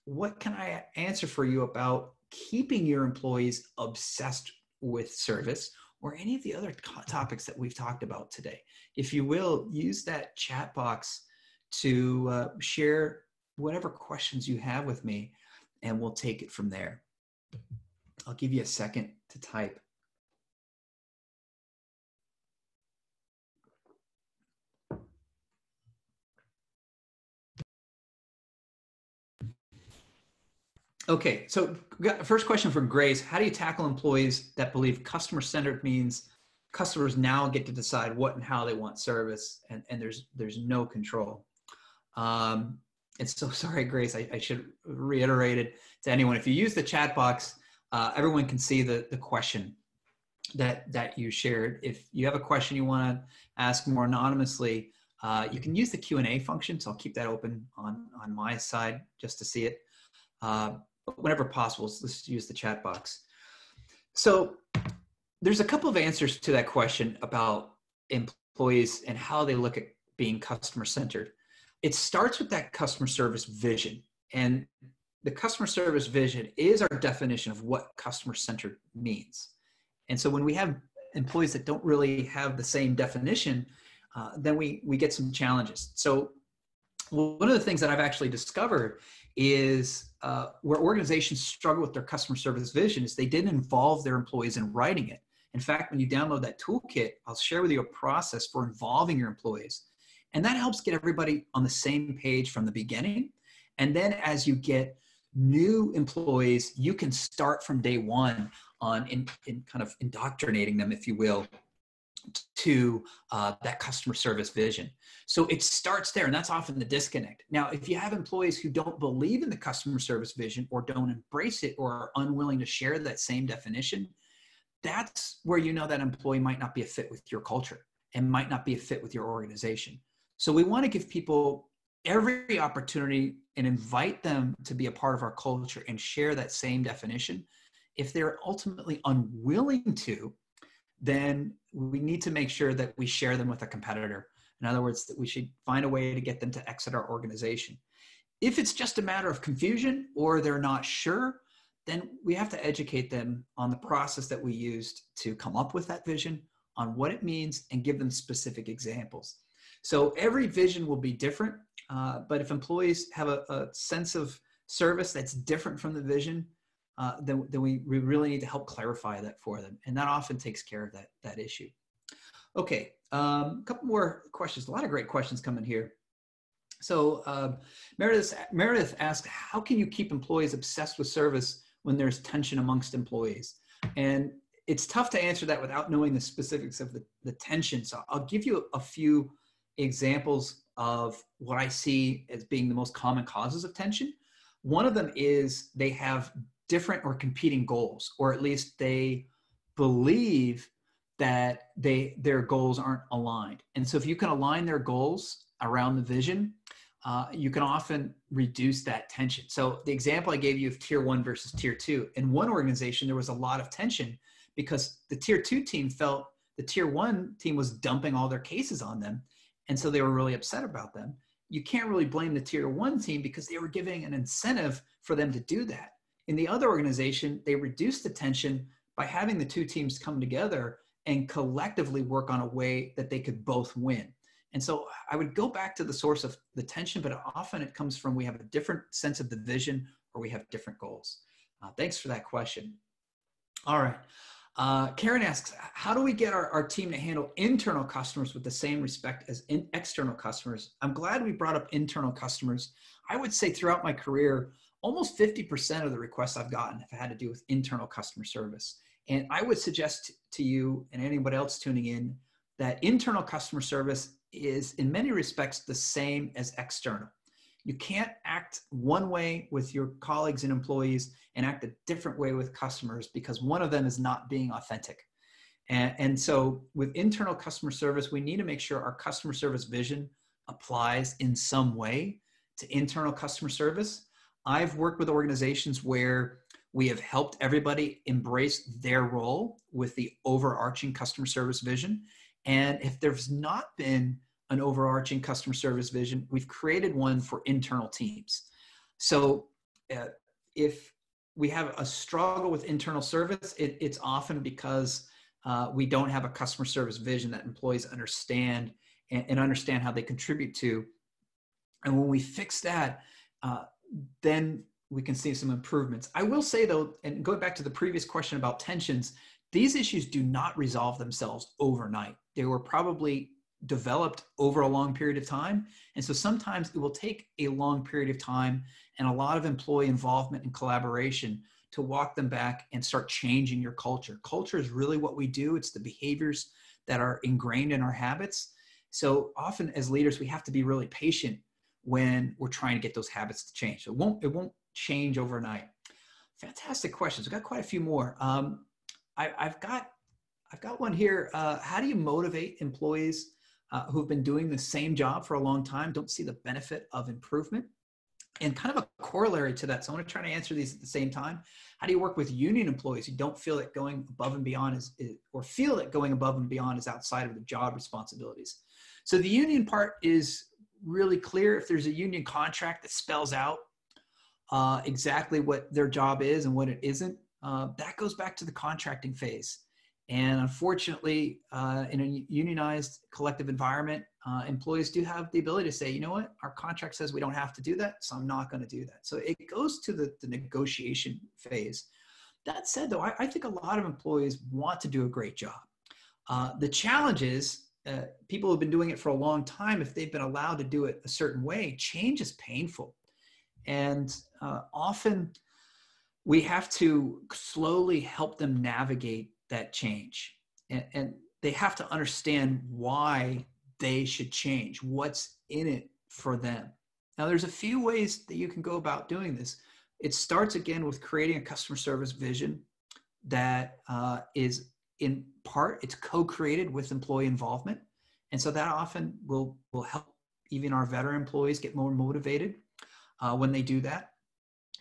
What can I answer for you about keeping your employees obsessed with service, or any of the other topics that we've talked about today? If you will, use that chat box to share whatever questions you have with me, and we'll take it from there. I'll give you a second to type. Okay, so first question from Grace: how do you tackle employees that believe customer-centered means customers now get to decide what and how they want service, and there's no control? And so sorry, Grace, I should reiterate it to anyone. If you use the chat box, everyone can see the question that you shared. If you have a question you want to ask more anonymously, you can use the Q&A function. So I'll keep that open on my side just to see it. But whenever possible, let's use the chat box. So there's a couple of answers to that question about employees and how they look at being customer-centered. It starts with that customer service vision. And the customer service vision is our definition of what customer-centered means. And so when we have employees that don't really have the same definition, then we get some challenges. So one of the things that I've actually discovered is where organizations struggle with their customer service vision is they didn't involve their employees in writing it. In fact, when you download that toolkit, I'll share with you a process for involving your employees. And that helps get everybody on the same page from the beginning. And then as you get new employees, you can start from day one on in kind of indoctrinating them, if you will, to that customer service vision. So it starts there, and that's often the disconnect. Now, if you have employees who don't believe in the customer service vision or don't embrace it or are unwilling to share that same definition, that's where you know that employee might not be a fit with your culture and might not be a fit with your organization. So we want to give people every opportunity and invite them to be a part of our culture and share that same definition. If they're ultimately unwilling to, then we need to make sure that we share them with a competitor. In other words, that we should find a way to get them to exit our organization. If it's just a matter of confusion or they're not sure, then we have to educate them on the process that we used to come up with that vision, on what it means, and give them specific examples. So every vision will be different, but if employees have a sense of service that's different from the vision, then we really need to help clarify that for them. And that often takes care of that issue. Okay, a couple more questions. A lot of great questions coming here. So Meredith asked, how can you keep employees obsessed with service when there's tension amongst employees? And it's tough to answer that without knowing the specifics of the tension. So I'll give you a few examples of what I see as being the most common causes of tension. One of them is they have different or competing goals, or at least they believe that their goals aren't aligned. And so if you can align their goals around the vision, you can often reduce that tension. So the example I gave you of tier 1 versus tier 2, in one organization, there was a lot of tension because the tier 2 team felt the tier 1 team was dumping all their cases on them. And so they were really upset about them. You can't really blame the tier 1 team because they were giving an incentive for them to do that. In the other organization, they reduced the tension by having the two teams come together and collectively work on a way that they could both win. And so I would go back to the source of the tension, but often it comes from we have a different sense of the vision or we have different goals. Thanks for that question. All right. Karen asks, how do we get our team to handle internal customers with the same respect as external customers? I'm glad we brought up internal customers. I would say throughout my career, almost 50% of the requests I've gotten have had to do with internal customer service. And I would suggest to you and anybody else tuning in that internal customer service is in many respects the same as external. You can't act one way with your colleagues and employees and act a different way with customers because one of them is not being authentic. And so with internal customer service, we need to make sure our customer service vision applies in some way to internal customer service. I've worked with organizations where we have helped everybody embrace their role with the overarching customer service vision. And if there's not been an overarching customer service vision, we've created one for internal teams. So if we have a struggle with internal service, it's often because we don't have a customer service vision that employees understand and understand how they contribute to. And when we fix that, then we can see some improvements. I will say though, and going back to the previous question about tensions, these issues do not resolve themselves overnight. They were probably developed over a long period of time. And so sometimes it will take a long period of time and a lot of employee involvement and collaboration to walk them back and start changing your culture. Culture is really what we do. It's the behaviors that are ingrained in our habits. So often as leaders, we have to be really patient when we're trying to get those habits to change. So it won't change overnight. Fantastic questions. We've got quite a few more. I've got one here. How do you motivate employees who've been doing the same job for a long time, don't see the benefit of improvement? And kind of a corollary to that, so I want to try to answer these at the same time. How do you work with union employees who don't feel that going above and beyond feel that going above and beyond is outside of the job responsibilities? So the union part is really clear. If there's a union contract that spells out exactly what their job is and what it isn't, that goes back to the contracting phase. And unfortunately, in a unionized collective environment, employees do have the ability to say, you know what, our contract says we don't have to do that, so I'm not going to do that. So it goes to the negotiation phase. That said, though, I think a lot of employees want to do a great job. The challenge is people who have been doing it for a long time, if they've been allowed to do it a certain way, change is painful. And often we have to slowly help them navigate that change. And they have to understand why they should change, what's in it for them. Now, there's a few ways that you can go about doing this. It starts again with creating a customer service vision that is in part, it's co-created with employee involvement. And so that often will help even our veteran employees get more motivated when they do that.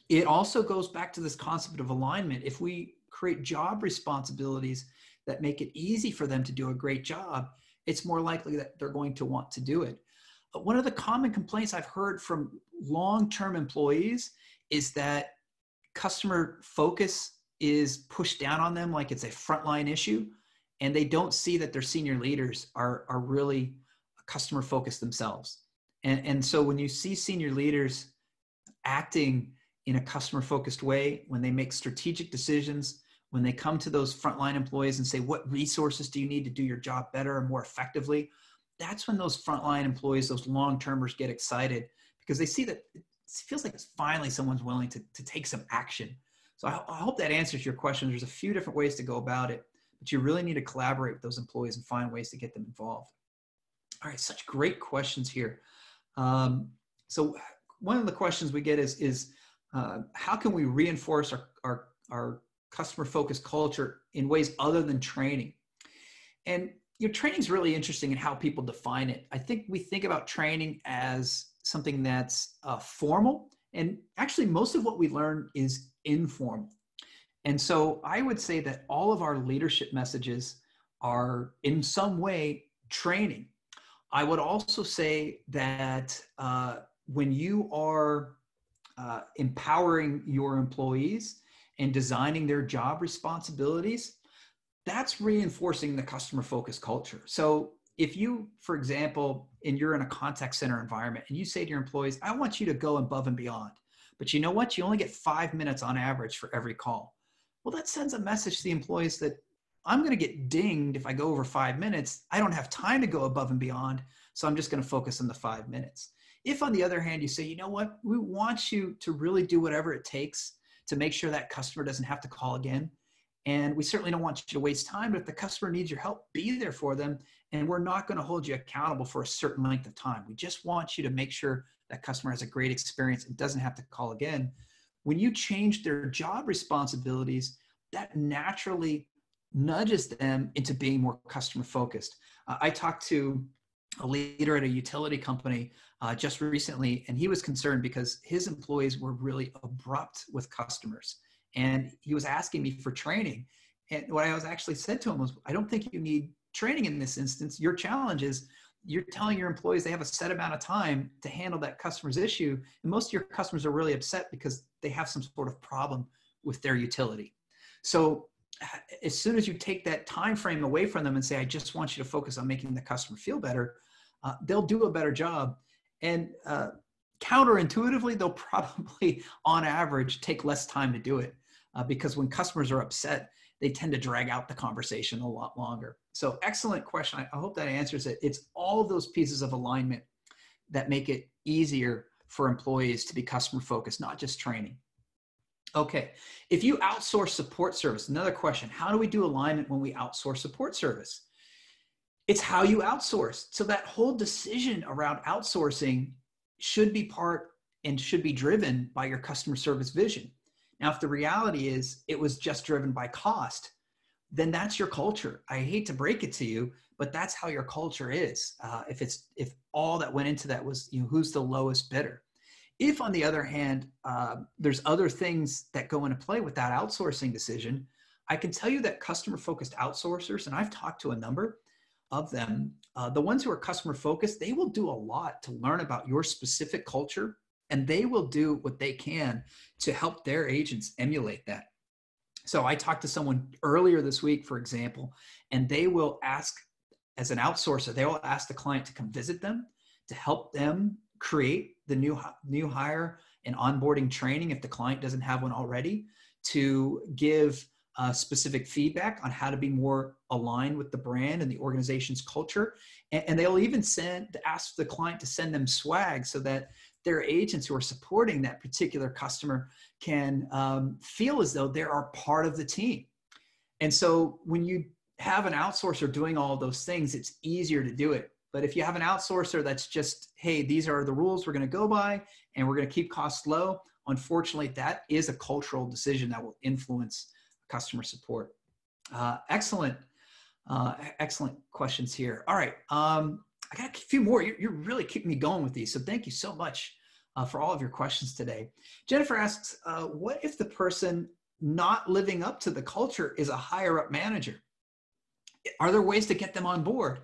It also goes back to this concept of alignment. If we create job responsibilities that make it easy for them to do a great job, it's more likely that they're going to want to do it. But one of the common complaints I've heard from long-term employees is that customer focus is pushed down on them like it's a frontline issue, and they don't see that their senior leaders are really customer focused themselves. And so when you see senior leaders acting in a customer-focused way, when they make strategic decisions, when they come to those frontline employees and say, what resources do you need to do your job better and more effectively? That's when those frontline employees, those long-termers, get excited because they see that it feels like finally someone's willing to take some action. So I hope that answers your question. There's a few different ways to go about it, but you really need to collaborate with those employees and find ways to get them involved. All right, such great questions here. So one of the questions we get is how can we reinforce our customer-focused culture in ways other than training? And training is really interesting in how people define it. I think we think about training as something that's formal, and actually most of what we learn is informal. And so I would say that all of our leadership messages are in some way training. I would also say that when you are empowering your employees and designing their job responsibilities, that's reinforcing the customer-focused culture. So if you, for example, you're in a contact center environment and you say to your employees, I want you to go above and beyond, but you know what? You only get 5 minutes on average for every call. Well, that sends a message to the employees that I'm going to get dinged if I go over 5 minutes. I don't have time to go above and beyond, so I'm just going to focus on the 5 minutes. If, on the other hand, you say, you know what, we want you to really do whatever it takes to make sure that customer doesn't have to call again. And we certainly don't want you to waste time, but if the customer needs your help, be there for them. And we're not going to hold you accountable for a certain length of time. We just want you to make sure that customer has a great experience and doesn't have to call again. When you change their job responsibilities, that naturally nudges them into being more customer focused. I talked to a leader at a utility company just recently, and he was concerned because his employees were really abrupt with customers. And he was asking me for training. And what I was actually said to him was, I don't think you need training in this instance. Your challenge is you're telling your employees they have a set amount of time to handle that customer's issue. And most of your customers are really upset because they have some sort of problem with their utility. So as soon as you take that time frame away from them and say, I just want you to focus on making the customer feel better, they'll do a better job. And counterintuitively, they'll probably, on average, take less time to do it because when customers are upset, they tend to drag out the conversation a lot longer. So excellent question. I hope that answers it. It's all of those pieces of alignment that make it easier for employees to be customer focused, not just training. Okay, if you outsource support service, another question, how do we do alignment when we outsource support service? It's how you outsource. So that whole decision around outsourcing should be part and should be driven by your customer service vision. Now, if the reality is it was just driven by cost, then that's your culture. I hate to break it to you, but that's how your culture is. If all that went into that was, who's the lowest bidder. If, on the other hand, there's other things that go into play with that outsourcing decision, I can tell you that customer-focused outsourcers, and I've talked to a number of them, the ones who are customer-focused, they will do a lot to learn about your specific culture, and they will do what they can to help their agents emulate that. So I talked to someone earlier this week, for example, and they will ask, as an outsourcer, they will ask the client to come visit them to help them create the new hire and onboarding training if the client doesn't have one already, to give specific feedback on how to be more aligned with the brand and the organization's culture. And they'll even ask the client to send them swag so that their agents who are supporting that particular customer can feel as though they are part of the team. And so when you have an outsourcer doing all of those things, it's easier to do it. But if you have an outsourcer that's just, hey, these are the rules we're going to go by and we're going to keep costs low, unfortunately, that is a cultural decision that will influence customer support. Excellent questions here. All right, I got a few more. You're really keeping me going with these, so thank you so much for all of your questions today. Jennifer asks, what if the person not living up to the culture is a higher up manager? Are there ways to get them on board?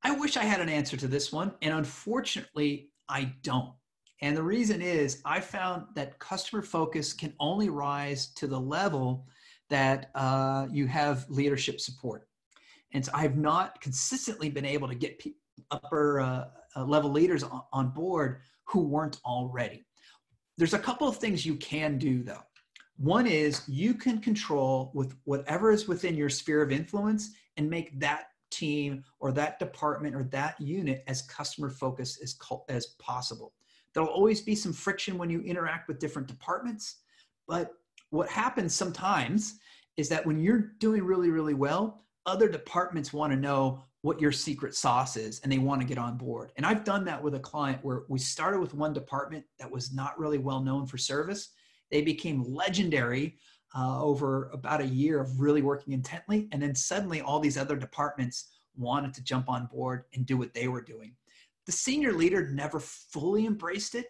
I wish I had an answer to this one, and unfortunately, I don't. And the reason is I found that customer focus can only rise to the level that you have leadership support. And so I have not consistently been able to get upper level leaders on board who weren't already. There's a couple of things you can do though. One is you can control with whatever is within your sphere of influence and make that team or that department or that unit as customer focused as possible. There'll always be some friction when you interact with different departments, but what happens sometimes is that when you're doing really, really well, other departments want to know what your secret sauce is and they want to get on board. And I've done that with a client where we started with one department that was not really well known for service. They became legendary over about a year of really working intently. And then suddenly all these other departments wanted to jump on board and do what they were doing. The senior leader never fully embraced it,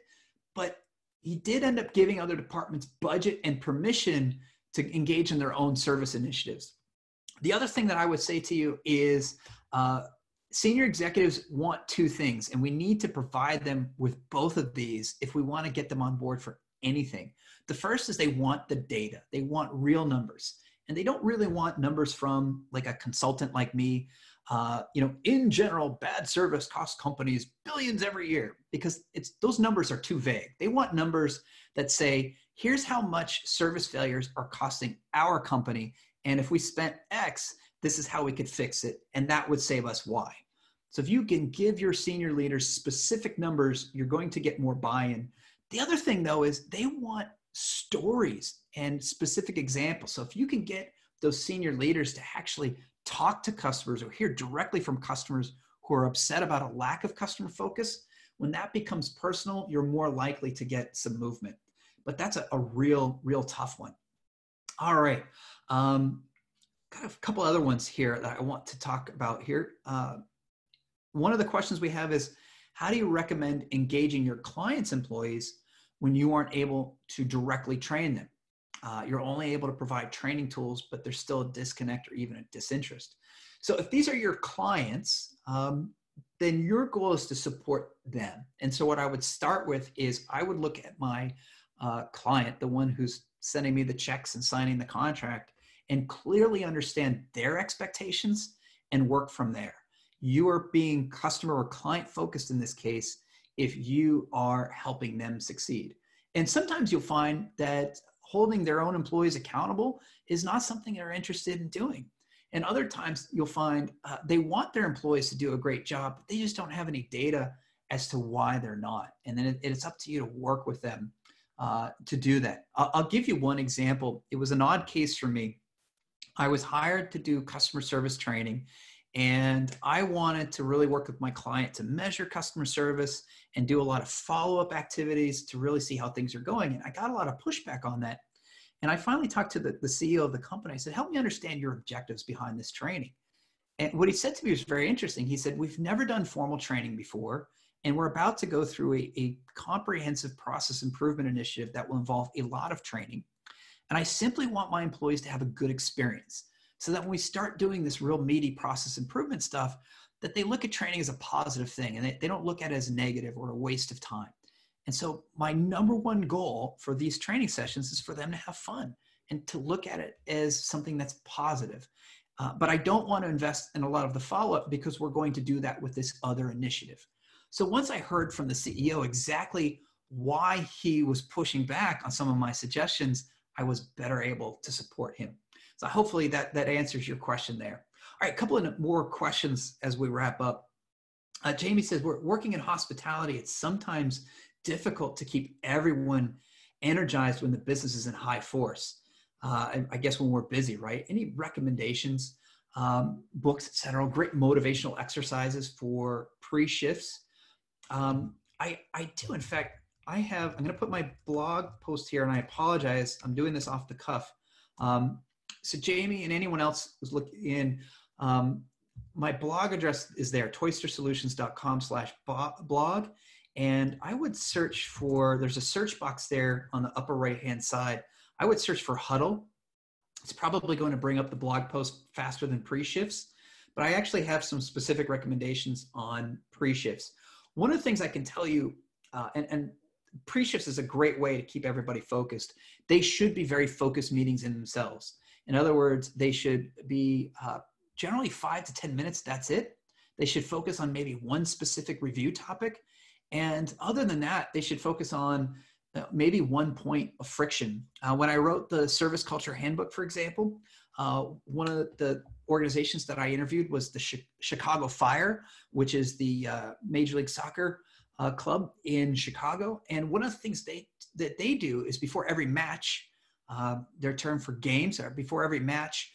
but he did end up giving other departments budget and permission to engage in their own service initiatives. The other thing that I would say to you is senior executives want two things, and we need to provide them with both of these if we want to get them on board for anything. The first is they want the data. They want real numbers, and they don't really want numbers from like a consultant like me. In general, bad service costs companies billions every year, because those numbers are too vague. They want numbers that say, here's how much service failures are costing our company. And if we spent X, this is how we could fix it. And that would save us Y. So if you can give your senior leaders specific numbers, you're going to get more buy-in. The other thing though, is they want stories and specific examples. So if you can get those senior leaders to actually talk to customers or hear directly from customers who are upset about a lack of customer focus, when that becomes personal, you're more likely to get some movement. But that's a real tough one. All right. Got a couple other ones here that I want to talk about here. One of the questions we have is, how do you recommend engaging your clients' employees when you aren't able to directly train them? You're only able to provide training tools, but there's still a disconnect or even a disinterest. So if these are your clients, then your goal is to support them. And so what I would start with is I would look at my client, the one who's sending me the checks and signing the contract, and clearly understand their expectations and work from there. You are being customer or client focused in this case if you are helping them succeed. And sometimes you'll find that holding their own employees accountable is not something they're interested in doing. And other times you'll find they want their employees to do a great job, but they just don't have any data as to why they're not. And then it's up to you to work with them to do that. I'll give you one example. It was an odd case for me. I was hired to do customer service training, and I wanted to really work with my client to measure customer service and do a lot of follow-up activities to really see how things are going. And I got a lot of pushback on that. And I finally talked to the CEO of the company. I said, help me understand your objectives behind this training. And what he said to me was very interesting. He said, we've never done formal training before, and we're about to go through a comprehensive process improvement initiative that will involve a lot of training. And I simply want my employees to have a good experience so that when we start doing this real meaty process improvement stuff, that they look at training as a positive thing and they don't look at it as negative or a waste of time. And so my number one goal for these training sessions is for them to have fun and to look at it as something that's positive. But I don't want to invest in a lot of the follow-up because we're going to do that with this other initiative. So once I heard from the CEO exactly why he was pushing back on some of my suggestions, I was better able to support him. So hopefully that answers your question there. All right, a couple of more questions as we wrap up. Jamie says, we're working in hospitality. It's sometimes difficult to keep everyone energized when the business is in high force. I guess when we're busy, right? Any recommendations, books, et cetera, great motivational exercises for pre-shifts? I do, in fact, I'm going to put my blog post here, and I apologize. I'm doing this off the cuff. So Jamie and anyone else who's looking in, my blog address is there, toystersolutions.com/blog. And I would search for, there's a search box there on the upper right-hand side. I would search for huddle. It's probably going to bring up the blog post faster than pre-shifts, but I actually have some specific recommendations on pre-shifts. One of the things I can tell you, and pre-shifts is a great way to keep everybody focused. They should be very focused meetings in themselves. In other words, they should be generally 5 to 10 minutes. That's it. They should focus on maybe one specific review topic. And other than that, they should focus on maybe one point of friction. When I wrote the service culture handbook, for example, one of the organizations that I interviewed was the Chicago Fire, which is the Major League Soccer club in Chicago. And one of the things that they do is before every match, their term for games, or before every match,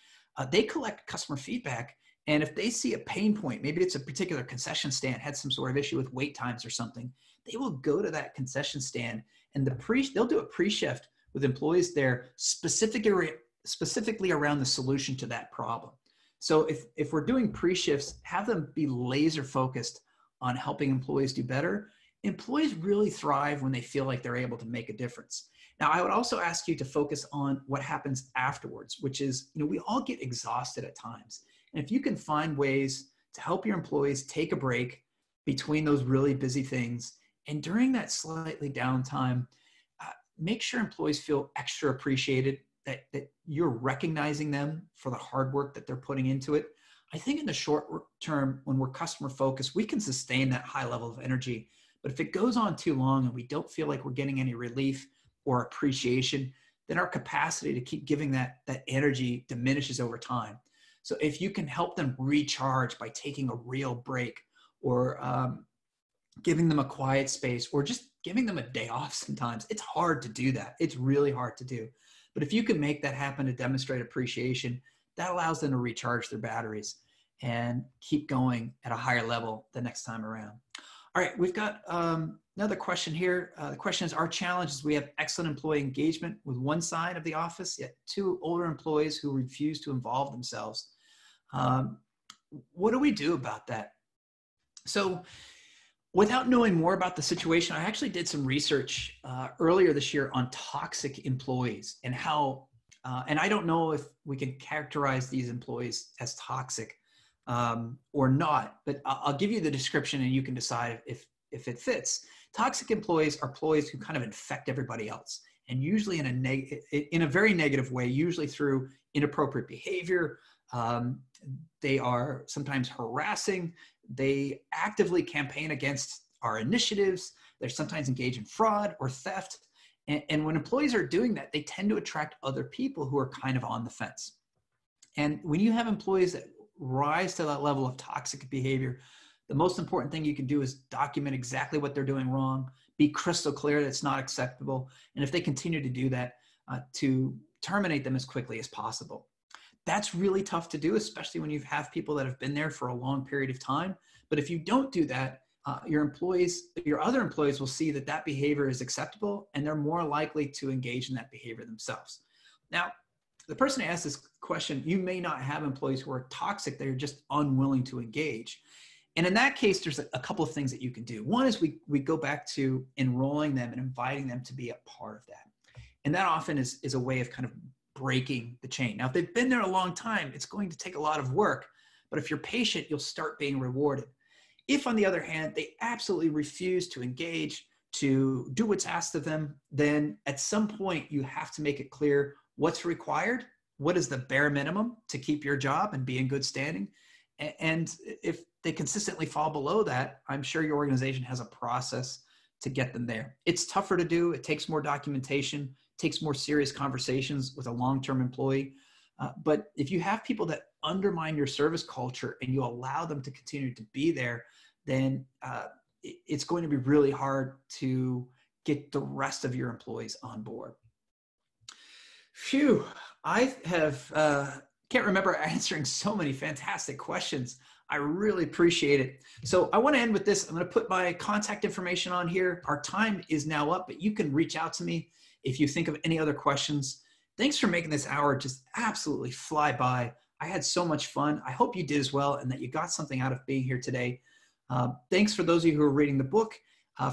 they collect customer feedback. And if they see a pain point, maybe it's a particular concession stand had some sort of issue with wait times or something, they will go to that concession stand and they'll do a pre-shift with employees there specifically around the solution to that problem. So if we're doing pre-shifts, have them be laser focused on helping employees do better. Employees really thrive when they feel like they're able to make a difference. Now, I would also ask you to focus on what happens afterwards, which is, we all get exhausted at times. And if you can find ways to help your employees take a break between those really busy things, and during that slightly downtime, make sure employees feel extra appreciated, that you're recognizing them for the hard work that they're putting into it. I think in the short term, when we're customer focused, we can sustain that high level of energy. But if it goes on too long and we don't feel like we're getting any relief or appreciation, then our capacity to keep giving that energy diminishes over time. So if you can help them recharge by taking a real break, or giving them a quiet space, or just giving them a day off sometimes, it's hard to do that. It's really hard to do. But if you can make that happen to demonstrate appreciation, that allows them to recharge their batteries and keep going at a higher level the next time around. All right, we've got another question here. The question is, our challenge is we have excellent employee engagement with one side of the office, yet two older employees who refuse to involve themselves. What do we do about that? So without knowing more about the situation, I actually did some research earlier this year on toxic employees and how, and I don't know if we can characterize these employees as toxic or not, but I'll give you the description and you can decide if it fits. Toxic employees are employees who kind of infect everybody else, and usually in a very negative way, usually through inappropriate behavior. They are sometimes harassing. They actively campaign against our initiatives. They're sometimes engaged in fraud or theft. And when employees are doing that, they tend to attract other people who are kind of on the fence. And when you have employees that rise to that level of toxic behavior, the most important thing you can do is document exactly what they're doing wrong, be crystal clear that it's not acceptable. And if they continue to do that, to terminate them as quickly as possible. That's really tough to do, especially when you have people that have been there for a long period of time. But if you don't do that, your other employees will see that behavior is acceptable, and they're more likely to engage in that behavior themselves. Now, the person who asked this question, you may not have employees who are toxic, they're just unwilling to engage. And in that case, there's a couple of things that you can do. One is we go back to enrolling them and inviting them to be a part of that. And that often is a way of kind of breaking the chain. Now, if they've been there a long time, it's going to take a lot of work, but if you're patient, you'll start being rewarded. If, on the other hand, they absolutely refuse to engage, to do what's asked of them, then at some point you have to make it clear what's required, what is the bare minimum to keep your job and be in good standing. And if they consistently fall below that, I'm sure your organization has a process to get them there. It's tougher to do. It takes more documentation, takes more serious conversations with a long-term employee. But if you have people that undermine your service culture and you allow them to continue to be there, then it's going to be really hard to get the rest of your employees on board. Phew, I can't remember answering so many fantastic questions. I really appreciate it. So I want to end with this. I'm going to put my contact information on here. Our time is now up, but you can reach out to me if you think of any other questions. Thanks for making this hour just absolutely fly by. I had so much fun. I hope you did as well, and that you got something out of being here today. Thanks for those of you who are reading the book.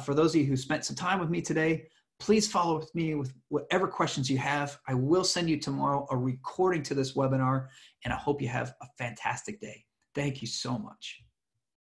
For those of you who spent some time with me today, please follow with me with whatever questions you have. I will send you tomorrow a recording to this webinar, and I hope you have a fantastic day. Thank you so much.